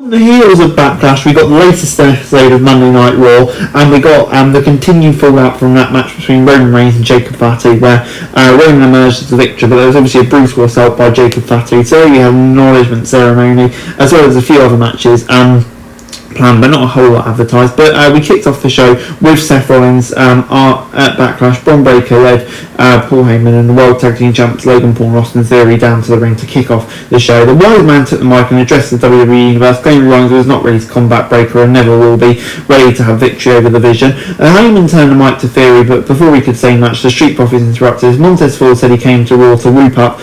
On the heels of Backlash, we got the latest episode of Monday Night Raw, and we got the continued fallout from that match between Roman Reigns and Jacob Fatu, where Roman emerged as the victor, but there was obviously a brutal assault by Jacob Fatu. So we have an acknowledgement ceremony, as well as a few other matches planned, but not a whole lot advertised. But we kicked off the show with Seth Rollins at Backlash. Bron Breakker led Paul Heyman and the World Tag Team Champs Logan Paul and Austin Theory down to the ring to kick off the show. The Wise Man took the mic and addressed the WWE Universe, claiming Rollins was not ready to combat Breakker and never will be ready to have victory over the Vision. Heyman turned the mic to Theory, but before we could say much, the Street Profits interrupted. Montez Ford said he came to Raw to whoop up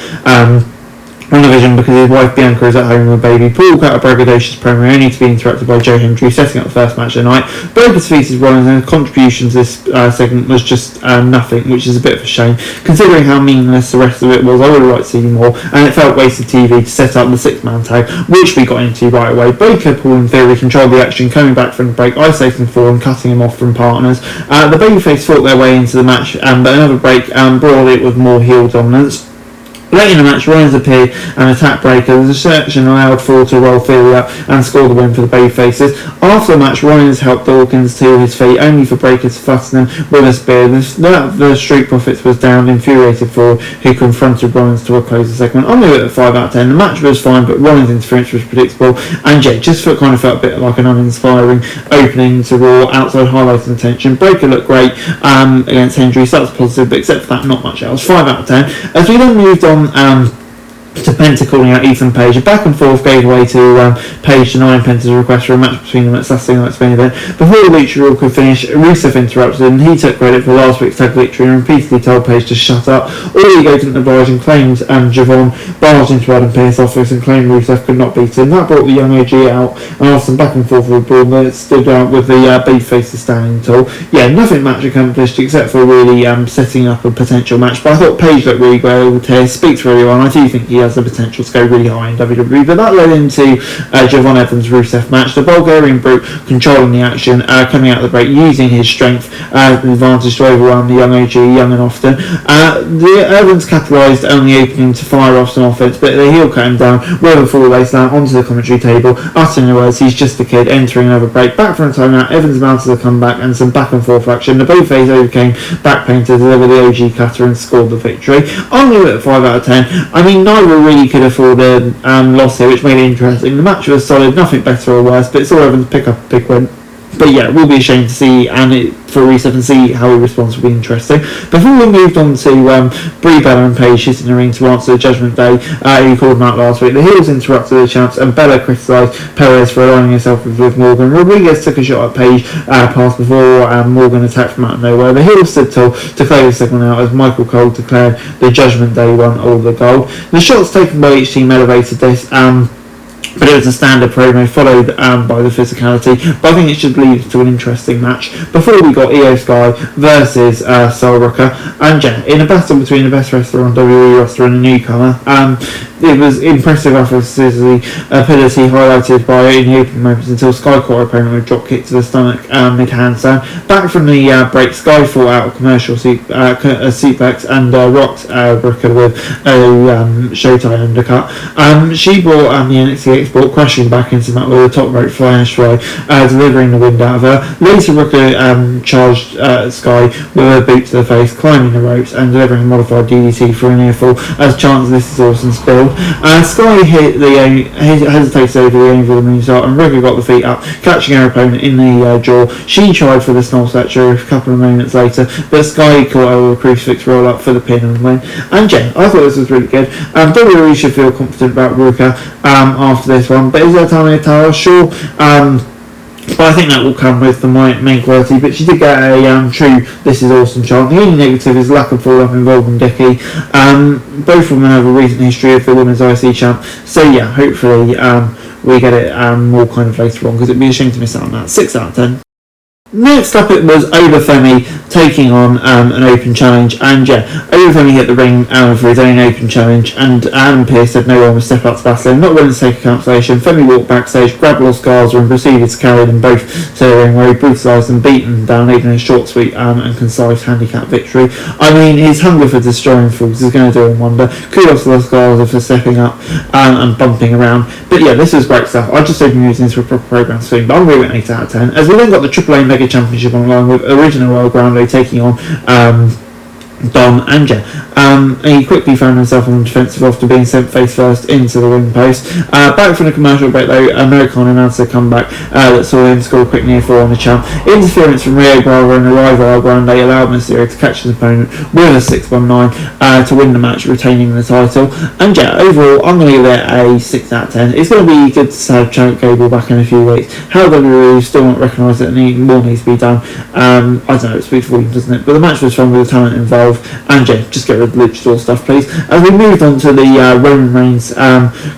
on the Vision because his wife Bianca is at home with a baby. Paul cut a braggadocious promo only to be interrupted by Joe Hendry, setting up the first match of the night. Breakker defeated Rollins, and his contribution to this segment was just nothing, which is a bit of a shame. Considering how meaningless the rest of it was, I would have liked to see more, and it felt wasted TV to set up the six-man tag, which we got into right away. Breakker, Paul and Theory controlled the action, coming back from the break, isolating Ford and cutting him off from partners. The babyface fought their way into the match, but another break brought it with more heel dominance. Late in the match, Rollins appeared and attacked Breakker. The distraction allowed Ford to roll Theory up and score the win for the babyfaces. After the match, Rollins helped Dawkins to his feet, only for Breakker to flatten him with a spear. The Street Profits was down, infuriated Ford, who confronted Rollins to a close the segment. I'm going to 5 out of 10. The match was fine, but Rollins' interference was predictable, and yeah, just kind of felt a bit like an uninspiring opening to Raw, outside highlighting the tension. Breakker looked great against Hendry, so that's positive, but except for that, not much else. 5 out of 10. As we then moved on to Penta calling out Ethan Page. A back and forth gave way to Page denying Penta's request for a match between them at Saturday Night's main event. Before the Lucha Rule could finish, Rusev interrupted and he took credit for last week's tag victory and repeatedly told Page to shut up. All Ego didn't oblige and claimed Javon barged into Adam Pearce's office and claimed Rusev could not beat him. That brought the young OG out and after some back and forth with Braun, that stood out with the beef faces standing tall. Yeah, nothing match accomplished except for really setting up a potential match, but I thought Page looked really well here, speaks for everyone. I do think he has the potential to go really high in WWE, but that led into Javon Evans' Rusev match. The Bulgarian Brute controlling the action, coming out of the break, using his strength as an advantage to overwhelm the young OG young and often. The Evans capitalised on the opening to fire off some offense, but the heel cut him down with a full lace down onto the commentary table, uttering the words, "He's just a kid," entering another break. Back from a timeout, Evans mounted a comeback and some back and forth action. The babyface overcame back pain to deliver the OG cutter and scored the victory. I'm going to give it 5 out of 10. I mean, neither really could afford a loss here, which made it interesting. The match was solid, nothing better or worse, but it's all Evans pick up a big win. But yeah, it will be a shame to see, for Rusev and see how he responds will be interesting. Before we moved on to Brie Bella and Paige hitting the ring to answer the Judgment Day, who called them out last week, the heels interrupted the champs and Bella criticised Perez for aligning herself with Liv Morgan. Rodriguez took a shot at Paige pass before Morgan attacked from out of nowhere. The heels stood tall to close the segment out as Michael Cole declared the Judgment Day won all the gold. The shots taken by each team elevated this, but it was a standard promo followed by the physicality, but I think it should lead to an interesting match. Before we got Io Sky versus Sol Rucker, and yeah, in a battle between the best wrestler on WWE roster and a newcomer, it was impressive athleticism, ability highlighted by in the opening moments until Sky caught her opponent with a drop kick to the stomach mid-handstand. Back from the break, Sky fought out a commercial suplex and rocked Rucker with a Showtime undercut. She brought the NXT export crashing back into Matt with a top rope flash throw, delivering the wind out of her. Later, Rucker charged Sky with a boot to the face, climbing the ropes and delivering a modified DDT for a near fall as chants "This is awesome" spilled. Sky hesitated over the moonsault and Rucker got the feet up, catching her opponent in the jaw. She tried for the Snow Thatcher a couple of moments later, but Sky caught her with a crucifix roll up for the pin and win. And yeah, I thought this was really good. WWE should feel confident about Rucker after this one, but is there time in a tower? Sure. But I think that will come with the main quality. But she did get a true "This is awesome" chant. The only negative is lack of follow-up involving Dickie. Both of them have a recent history of the women's IC champ. So yeah, hopefully we get it more kind of later on, because it'd be a shame to miss out on that. 6 out of 10. Next up, it was Obafemi taking on an open challenge, and yeah, Obafemi hit the ring for his own open challenge, and Adam Pearce said no one would step up to battle him, not willing to take a cancellation. Femi walked backstage, grabbed Los Garza and proceeded to carry them both to the ring, where he brutalised them, beat them down, leaving a short, sweet and concise handicap victory. I mean, his hunger for destroying fools is going to do him wonder. Kudos to Los Garza for stepping up and bumping around. But yeah, this was great stuff. I just hope you're using this for a proper programme soon, but I'm really an 8 out of 10. As we then got the AAA Mega Championship online with Original Royal Grande taking on Dom Anja. He quickly found himself on the defensive after being sent face first into the ring post. Back from the commercial break though, American announced a comeback that saw him score a quick near fall on the champ. Interference from Rio Bravo and the rival Grande allowed Mysterio to catch his opponent with a 619 to win the match, retaining the title. And yeah, overall, I'm going to give it a 6 out of 10. It's going to be good to have Chad Gable back in a few weeks. How WWE still not recognise that more needs to be done. I don't know, it speaks volumes, doesn't it? But the match was fun with the talent involved. And yeah, just get rid of the luchador stuff, please. As we moved on to the Roman Reigns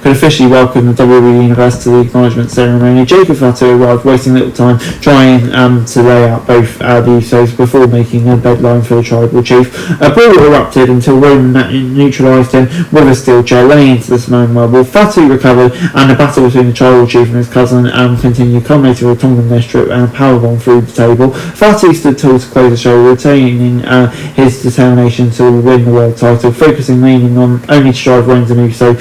could officially welcome the WWE Universe to the acknowledgement ceremony. Jacob Fatu arrived, wasting little time trying to lay out both the Usos before making a deadline for the Tribal Chief. A brawl erupted until Roman neutralised him with a steel chair, laying into the Samoan Marble. Fatu recovered, and the battle between the Tribal Chief and his cousin continued, culminating with a Tongan Mesh Strip and a powerbomb through the table. Fatu stood tall to close the show, retaining his determination to win the world title, focusing leaning on only to drive Reigns and Uso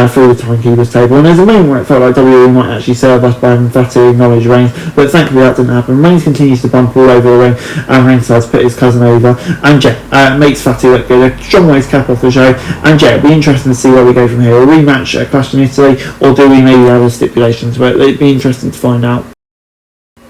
through the timekeeper's table. And there's a moment where it felt like WWE might actually serve us by having Fatu acknowledge Reigns, but thankfully that didn't happen. Reigns continues to bump all over the ring, and Reigns decides to put his cousin over, and yeah, makes Fatu look good. A strong way to cap off the show, and yeah, it'll be interesting to see where we go from here. A rematch at Clash in Italy, or do we maybe have a stipulations where it'd be interesting to find out.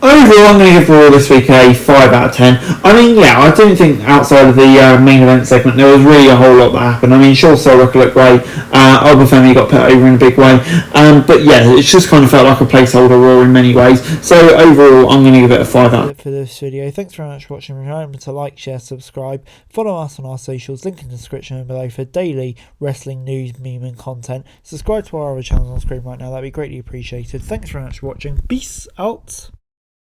Overall, I'm going to give Raw this week a 5 out of 10. I mean, yeah, I don't think outside of the main event segment there was really a whole lot that happened. I mean, sure, Solrock looked great. Obafemi got put over in a big way. But yeah, it just kind of felt like a placeholder Raw in many ways. So overall, I'm going to give it a 5 out. For this video, thanks very much for watching. Remember to like, share, subscribe, follow us on our socials, link in the description below for daily wrestling news, meme and content. Subscribe to our other channels on screen right now, that'd be greatly appreciated. Thanks very much for watching. Peace out.